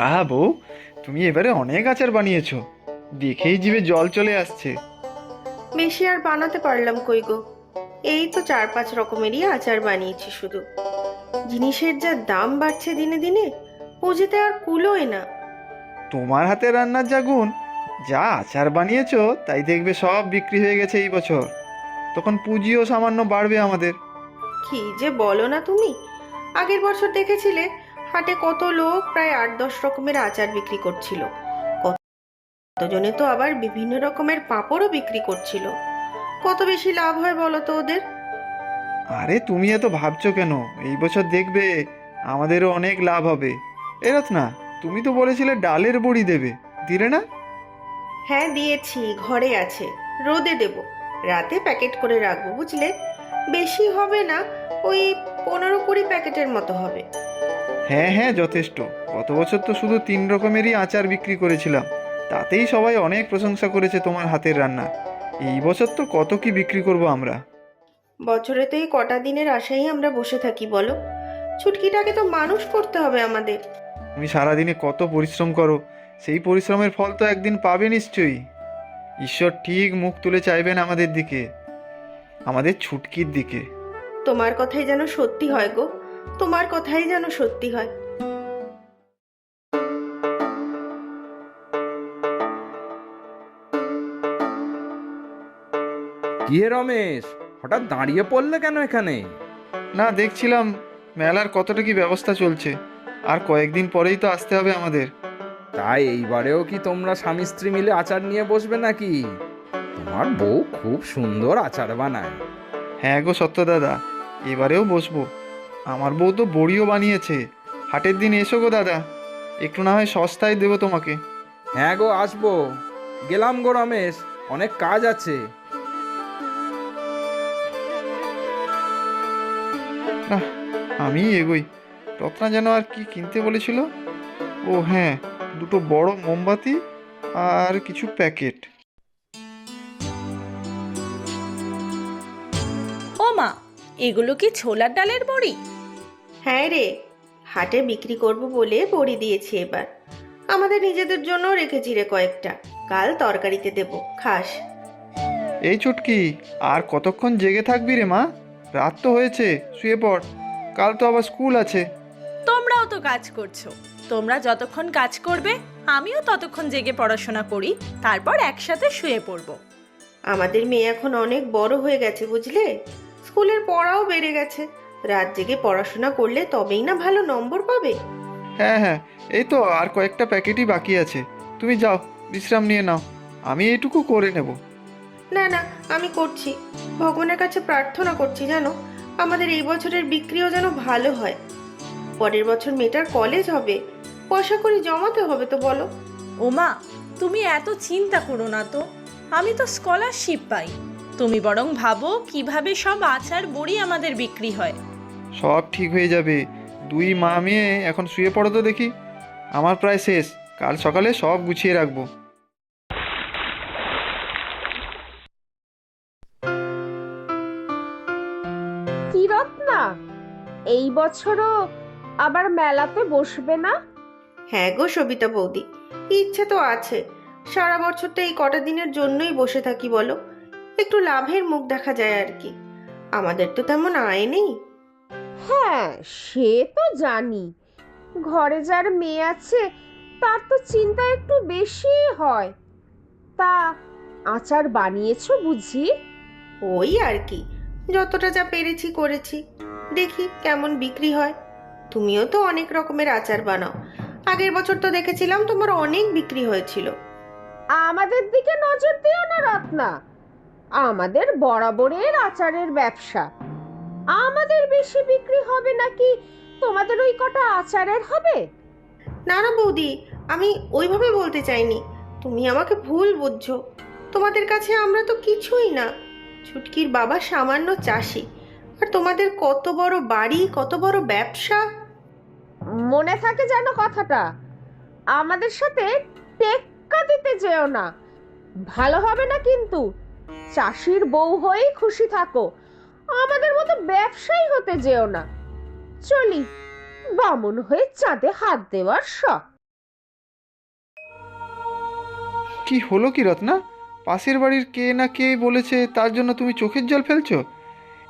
বাহ বউ, তুমি এবারে অনেক আচার বানিয়েছো, দেখেই জিভে জল চলে আসছে। বেশি আর বানাতে পারলাম কই গো। এই তো 4-5 রকমেরই আচার বানিয়েছি শুধু। জিনিসের যা দাম বাড়ছে দিনে দিনে, পুঁজিতে আর কুলোয় না। তোমার হাতে রান্নার যা গুণ, যা আচার বানিয়েছো তাই দেখবে সব বিক্রি হয়ে গেছে এই বছর। তখন পুঁজিও সামান্য বাড়বে আমাদের। কি যে বলো না তুমি! আগের বছর দেখেছিলে হাটে কত লোক প্রায় 8-10 রকমের আচার বিক্রি করছিল। কতজনে তো আবার বিভিন্ন রকমের পাঁপড়ও বিক্রি করছিল। কত বেশি লাভ হয় বলো তো ওদের। আরে তুমি এত ভাবছো কেন? এই বছর দেখবে আমাদেরও অনেক লাভ হবে। এরত না, তুমি তো বলেছিলে ডালের বড়ি দেবে, দিলে না? হ্যাঁ দিয়েছি, ঘরে আছে। রোদে দেব, রাতে প্যাকেট করে রাখবো বুঝলে। বেশি হবে না, ওই 15-20 প্যাকেটের মতো হবে। হ্যাঁ হ্যাঁ, যথেষ্ট। গত বছর তো শুধু 3 রকমেরই আচার বিক্রি করেছিলাম, তাতেই সবাই অনেক প্রশংসা করেছে তোমার হাতের রান্না। এই বছর তো কত কি বিক্রি করব আমরা। বছরে তো এই কটা দিনের আশাই আমরা বসে থাকি বলো। ছুটকিটাকে তো মানুষ করতে হবে আমাদের। তুমি সারাদিনে কত পরিশ্রম করো, সেই পরিশ্রমের ফল তো একদিন পাবে নিশ্চয়ই। ঈশ্বর ঠিক মুখ তুলে চাইবেন আমাদের দিকে, আমাদের ছুটকির দিকে। তোমার কথাই যেন সত্যি হয় গো, তোমার কথাই যেন সত্যি হয়। কি হে রমেশ, হঠাৎ দাঁড়িয়ে পড়লে কেন এখানে? না, দেখছিলাম মেলার কতটা কি ব্যবস্থা চলছে। আর কয়েকদিন পরেই তো আসতে হবে আমাদের। তাই এইবারেও কি তোমরা স্বামী স্ত্রী মিলে আচার নিয়ে বসবে নাকি? তোমার বউ খুব সুন্দর আচার বানায়। হ্যাঁ গো সত্য দাদা, এবারেও বসবো। আমার বউ তো বড়িও বানিয়েছে। হাটের দিন এসো গো দাদা, একটু না হয় সস্তায় দেবো তোমাকে। হ্যাঁ গো, আসবো। গেলাম গো রমেশ, অনেক কাজ আছে। না, আমি এগোই। রত্না যেন আর কি কিনতে বলেছিল? ও হ্যাঁ, দুটো বড় মোমবাতি আর কিছু প্যাকেট। ও মা, এগুলো কি ছোলার ডালের বড়ি? হ্যাঁ রে, হাটে বিক্রি করব বলে বড়ি দিয়েছি এবার। আমাদের নিজেদের জন্য রেখেছি রে কয়েকটা, কাল তরকারিতে দেব, খাস? এই চুটকি, আর কতক্ষণ জেগে থাকবি রে মা? রাত তো হয়েছে, শুয়ে পড়। কাল তো আবার স্কুল আছে। তোমরাও তো কাজ করছো। তোমরা যতক্ষণ কাজ করবে আমিও ততক্ষণ জেগে পড়াশোনা করি, তারপর একসাথে শুয়ে পড়বো। আমাদের মেয়ে এখন অনেক বড় হয়ে গেছে বুঝলে, স্কুলের পড়াও বেড়ে গেছে। রাত জেগে পড়াশোনা করলে তবেই না ভালো নম্বর পাবে। হ্যাঁ হ্যাঁ, এই তো আর কয়েকটা প্যাকেটই বাকি আছে। তুমি যাও, বিশ্রাম নিয়ে নাও, আমি এইটুকু করে নেব। না না, আমি করছি। ভগবানের কাছে প্রার্থনা করছি জানো, আমাদের এই বছরের বিক্রিও যেন ভালো হয়। পরের বছর মেয়েটার কলেজ হবে, পয়সা করে জমাতে হবে তো বলো। ও মা, তুমি এত চিন্তা করো না তো। আমি তো স্কলারশিপ পাই। তুমি বরং ভাবো কিভাবে সব আচার বড়ি আমাদের বিক্রি হয়। সব ঠিক হয়ে যাবে। দুই মা মেয়ে এখন শুয়ে পড়ো তো দেখি। আমার প্রায় শেষ, কাল সকালে সব গুছিয়ে রাখবো। কি রত্না, এই বছরও আবার মেলাতে বসবে না? হ্যাঁ গো সবিতা বৌদি, ইচ্ছে তো আছে। সারা বছর তো এই কটা দিনের জন্যই বসে থাকি বলো, একটু লাভের মুখ দেখা যায় আর কি। আমাদের তো তেমন আয় নেই। হ্যাঁ, সে তো জানি। ঘরে যার মেয়ে আছে তার তো চিন্তা একটু বেশি হয়। তা আচার বানিয়েছো বুঝি? ওই আর কি, যতটা যা পেরেছি করেছি। দেখি কেমন বিক্রি হয়। তুমিও তো অনেক রকমের আচার বানাও, আগের বছর তো দেখেছিলাম তোমার অনেক বিক্রি হয়েছিল। আমাদের দিকে নজর দিও না রত্না, আমাদের বরাবরের আচারের ব্যবসা। আমাদের বেশি বিক্রি হবে নাকি তোমাদের ওই কটা আচারের হবে? না না বৌদি, আমি ওইভাবে বলতে চাইনি, তুমি আমাকে ভুল বুঝছো। তোমাদের কাছে আমরা তো কিছুই না। ছুটকির বাবা সামান্য চাষি, আর তোমাদের কত বড় বাড়ি, কত বড় ব্যবসা। মনে থাকে যেন কথাটা। আমাদের সাথে টেক্কা দিতে যেও না, ভালো হবে না কিন্তু। চাষির বউ হয়েই খুশি থাকো, আমাদের মতো ব্যবসায়ী হতে যেও না। চলি, বামুন হয়ে চাঁদে হাত দেওয়ার শখ। কি হলো কি রত্না? পাশের বাড়ির কে না কে বলেছে তার জন্য তুমি চোখের জল ফেলছো?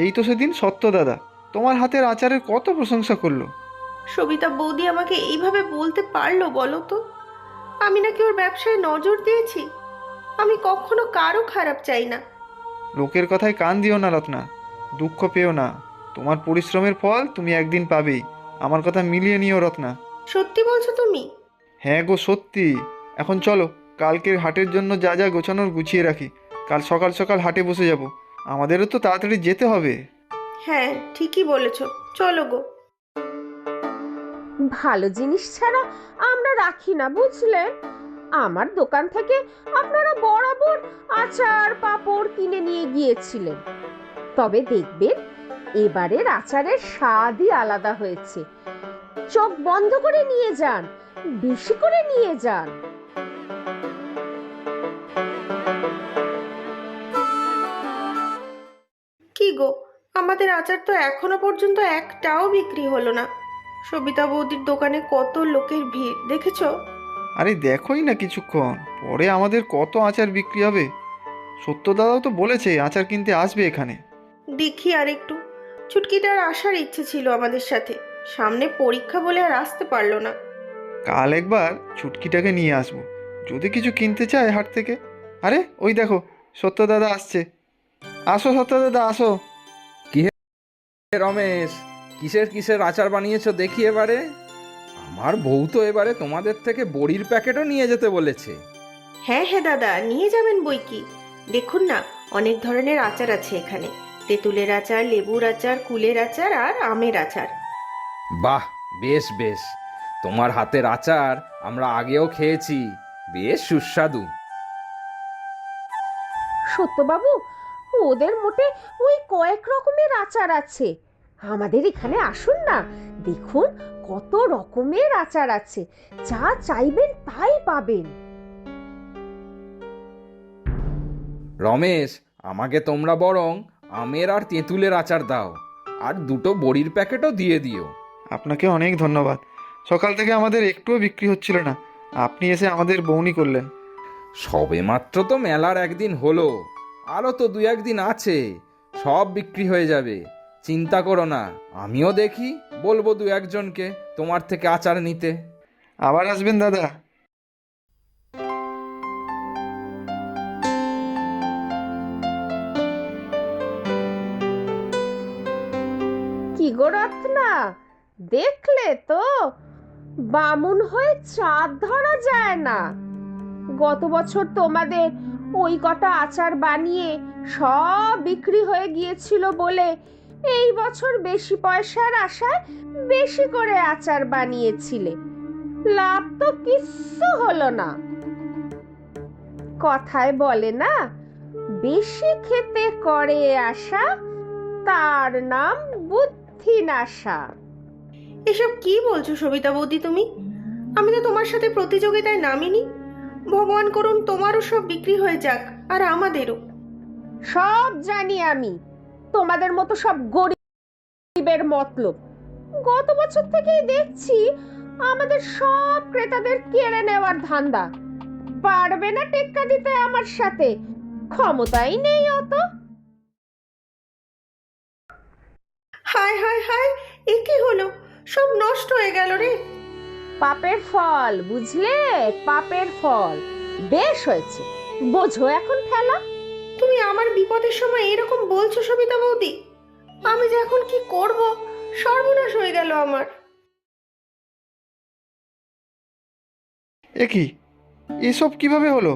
এই তো সেদিন সত্য দাদা তোমার হাতের আচারের কত প্রশংসা করলো। সবিতা বৌদি আমাকে এইভাবে বলতে পারলো বলো তো? আমি নাকি ওর ব্যবসায় নজর দিয়েছি? আমি কখনো কারো খারাপ চাই না। লোকের কথায় কান দিও না রত্না, দুঃখ পেও না। তোমার পরিশ্রমের ফল তুমি একদিন পাবেই। আমার কথা মিলিয়ে নিও রত্না। সত্যি বলছো তুমি? হ্যাঁ গো সত্যি। এখন চলো, কালকের হাটের জন্য যা যা গোছানোর গুছিয়ে রাখি। কাল সকাল সকাল হাটে বসে যাব। আমাদেরও তো তাড়াতাড়ি যেতে হবে। হ্যাঁ, ঠিকই বলেছো, চলো গো। ভালো জিনিস ছাড়া আমরা রাখি না, বুঝলেন? আমার দোকান থেকে আপনারা বরাবর আচার পাঁপড় কিনে নিয়ে গিয়েছিলেন। তবে দেখবেন এবারের আচারের স্বাদই আলাদা হয়েছে। চোখ বন্ধ করে নিয়ে যান, বেশি করে নিয়ে যান। কি গো, আমাদের আচার তো এখনো পর্যন্ত একটাও বিক্রি হলো না। সবিতা বৌদির দোকানে কত লোকের ভিড় দেখেছো? আরে দেখোই না কিছুক্ষণ পরে আমাদের কত আচার বিক্রি হবে। সত্য দাদাও তো বলেছে আচার কিনতে আসবে এখানে। দেখি আর একটু। ছুটকিটার আসার ইচ্ছে ছিল আমাদের সাথে, সামনে পরীক্ষা বলে আর আসতে পারলো না। কাল একবার ছুটকিটাকে নিয়ে আসবো, যদি কিছু কিনতে চায় হাট থেকে। আরে ওই দেখো, সত্য দাদা আসছে। আসো সত্য দাদা আসো। রমেশ, কিসের কিসের আচার বানিয়েছো দেখি এবারে। আমার বউ তো এবারে তোমাদের থেকে বড়ির প্যাকেটও নিয়ে যেতে বলেছে। হ্যাঁ হ্যাঁ দাদা, নিয়ে যাবেন বই কি। দেখুন না, অনেক ধরনের আচার আছে এখানে। তেঁতুলের আচার, লেবুর আচার, কুলের আচার আর আমের আচার। বাহ, বেশ বেশ। তোমার হাতের আচার আমরা আগেও খেয়েছি, বেশ সুস্বাদু। সত্যবাবু, ওদের মোটে ওই কয়েক রকমের আচার আছে। আমাদের এখানে আসুন না, দেখুন কত রকমের আচার আছে। যা চাইবেন তাই পাবেন। রমেশ, আমাকে তোমরা বরং আমের আর তেঁতুলের আচার দাও, আর দুটো বড়ির প্যাকেটও দিয়ে দিও। আপনাকে অনেক ধন্যবাদ। সকাল থেকে আমাদের একটুও বিক্রি হচ্ছিল না, আপনি এসে আমাদের বউনি করলেন। সবে মাত্র তো মেলার একদিন হলো, আরও তো দু একদিন আছে, সব বিক্রি হয়ে যাবে। চিন্তা করো না, আমিও দেখি বলবো দু একজনকে তোমার থেকে আচার নিতে। আবার আসবেন দাদা। কি গো রত্না, দেখলে তো, বামুন হয়ে চাঁদ ধরা যায় না। গত বছর তোমাদের ওই কটা আচার বানিয়ে সব বিক্রি হয়ে গিয়েছিল বলে এই বছর বেশি পয়সার আশায় বেশি করে আচার বানিয়েছিলে। লাভ তো কিচ্ছু হলো না। কথায় বলে না, বেশি খেতে করে আশা, তার নাম বুদ্ধিনাশা। এসব কি বলছো সবিতা বৌদি তুমি? আমি তো তোমার সাথে প্রতিযোগিতায় নামিনি। ভগবান করুন তোমারও সব বিক্রি হয়ে যাক, আর আমাদেরও। সব জানি আমি, তোমাদের মতো সব গরিবের মতলব। গত বছর থেকেই দেখছি আমাদের সব ক্রেতাদের কেড়ে নেওয়ার ধান্দা। পারবে না টেক্কা দিতে আমার সাথে, ক্ষমতাই নেই অত। হায় হায় হায়, এ কি হলো? সব নষ্ট হয়ে গেল রে। পাপের ফল, বুঝলে? পাপের ফল। বেশ হয়েছে, বোঝো এখন ঠেলা। তুমি আমার বিপদের সময় এরকম বলছো সবিতা বৌদি? আমি যে এখন কি করব, সর্বনাশ হয়ে গেল আমার। এ কি, এসব কিভাবে হলো?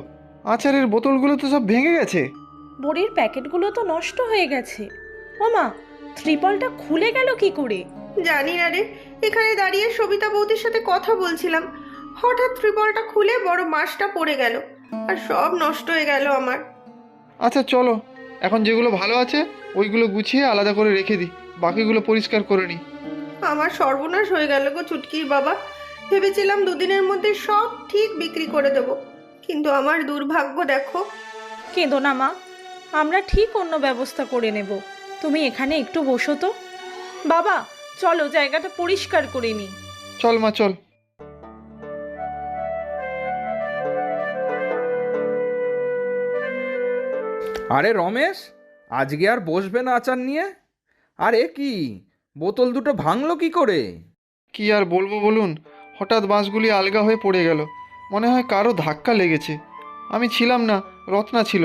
আচারের বোতলগুলো তো সব ভেঙে গেছে। বড়ির প্যাকেটগুলো তো নষ্ট হয়ে গেছে। ওমা, ত্রিপলটা খুলে গেল কি করে? জানি না রে, এখানে দাঁড়িয়ে সবিতা বৌদির সাথে কথা বলছিলাম, হঠাৎ ত্রিপলটা খুলে বড় মাছটা পড়ে গেল, আর সব নষ্ট হয়ে গেল আমার। আচ্ছা চলো, এখন যেগুলো ভালো আছে ওইগুলো গুছিয়ে আলাদা করে রেখে দিই, বাকিগুলো পরিষ্কার করে নিই। আমার সর্বনাশ হয়ে গেল গো চুটকির বাবা। ভেবেছিলাম দুদিনের মধ্যে সব ঠিক বিক্রি করে দেব, কিন্তু আমার দুর্ভাগ্য দেখো। কেঁদো না মা, আমরা ঠিক অন্য ব্যবস্থা করে নেব। তুমি এখানে একটু বসো তো। বাবা, চলো জায়গাটা পরিষ্কার করে নিই। চল মা চল। আরে রমেশ, আজকে আর বসবে না আচার নিয়ে? আর এ কি, বোতল দুটো ভাঙলো কি করে? কি আর বলবো বলুন, হঠাৎ বাঁশগুলি আলগা হয়ে পড়ে গেল। মনে হয় কারো ধাক্কা লেগেছে। আমি ছিলাম না, রত্না ছিল।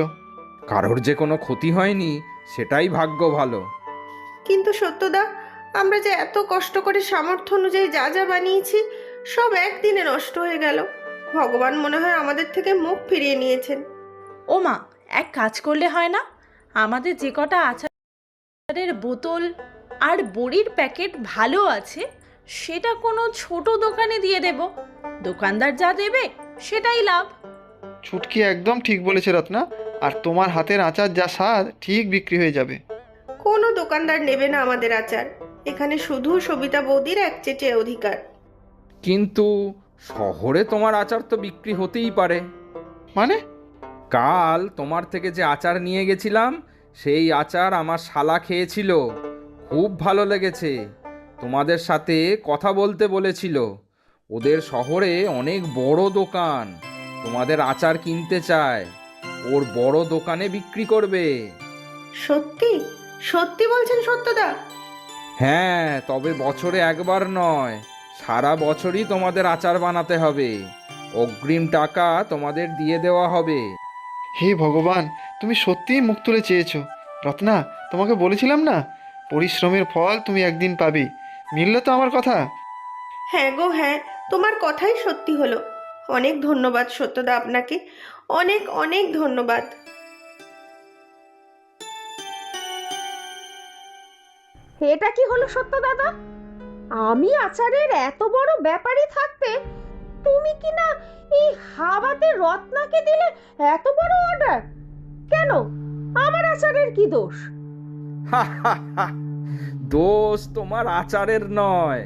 কারোর যে কোনো ক্ষতি হয়নি, সেটাই ভাগ্য ভালো। কিন্তু সত্যদা, আমরা যে এত কষ্ট করে সামর্থ্য অনুযায়ী যা যা বানিয়েছি সব একদিনে নষ্ট হয়ে গেল। ভগবান মনে হয় আমাদের থেকে মুখ ফিরিয়ে নিয়েছেন। ও মা, এক কাজ করলে হয় না? আমাদের যে কটা আচারের বোতল আর বড়ির প্যাকেট ভালো আছে, সেটা কোনো ছোট দোকানে দিয়ে দেব। দোকানদার যা দেবে সেটাই লাভ। ছুটকি একদম ঠিক বলেছে রত্না। আর তোমার হাতের আচার যা স্বাদ, ঠিক বিক্রি হয়ে যাবে। কোনো দোকানদার নেবে না আমাদের আচার। এখানে শুধু সবিতা বৌদির একচেটিয়া অধিকার। কিন্তু শহরে তোমার আচার তো বিক্রি হতেই পারে। মানে? কাল তোমার থেকে যে আচার নিয়ে গেছিলাম, সেই আচার আমার শালা খেয়েছিল, খুব ভালো লেগেছে। তোমাদের সাথে কথা বলতে বলেছিল। ওদের শহরে অনেক বড় দোকান, তোমাদের আচার কিনতে চায়, ওর বড় দোকানে বিক্রি করবে। সত্যি? সত্যি বলছেন সত্যদা? হ্যাঁ, তবে বছরে একবার নয়, সারা বছরই তোমাদের আচার বানাতে হবে। অগ্রিম টাকা তোমাদের দিয়ে দেওয়া হবে। হে ভগবান, তুমি সত্যিই মুখ তুলে চেয়েছো। রত্না, তোমাকে বলেছিলাম না, পরিশ্রমের ফল তুমি একদিন পাবে। মিলল তো আমার কথা? হ্যাঁ গো হ্যাঁ, তোমার কথাই সত্যি হলো। অনেক ধন্যবাদ সত্যদা আপনাকে, অনেক অনেক ধন্যবাদ। এটা কি হলো সত্য দাদা? আমি আচারের এত বড় ব্যাপারী থাকতে তুমি কি না এই হাওয়াতে রত্নাকে দিলে এত বড় অর্ডার? কেন, আমার আচারের কি দোষ? দোষ তোমার আচারের নয়,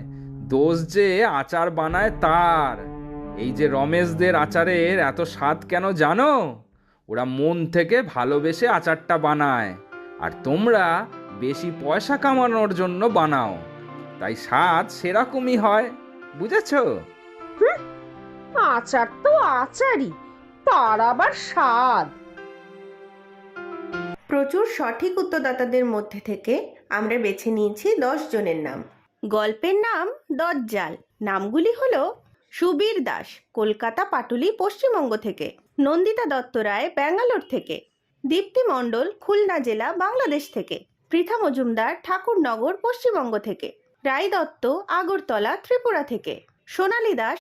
দোষ যে আচার বানায় তার। এই যে রমেশদের আচারের এত স্বাদ কেন জানো? ওরা মন থেকে ভালোবেসে আচারটা বানায়, আর তোমরা বেশি পয়সা কামানোর জন্য বানাও, তাই স্বাদ সেরকমই হয়। বুঝেছো? আচার তো আচারই, তার আবার স্বাদ। প্রচুর সঠিক উত্তরদাতাদের মধ্যে থেকে আমরা বেছে নিয়েছি 10 জনের নাম। গল্পের নাম দজ্জাল। নামগুলি হলো: সুবীর দাস, কলকাতা পাটুলি, পশ্চিমবঙ্গ থেকে; নন্দিতা দত্ত রায়, ব্যাঙ্গালোর থেকে; দীপ্তি মণ্ডল, খুলনা জেলা, বাংলাদেশ থেকে; পৃথা মজুমদার, ঠাকুরনগর, পশ্চিমবঙ্গ থেকে; রায় দত্ত, আগরতলা, ত্রিপুরা থেকে; সোনালী দাস,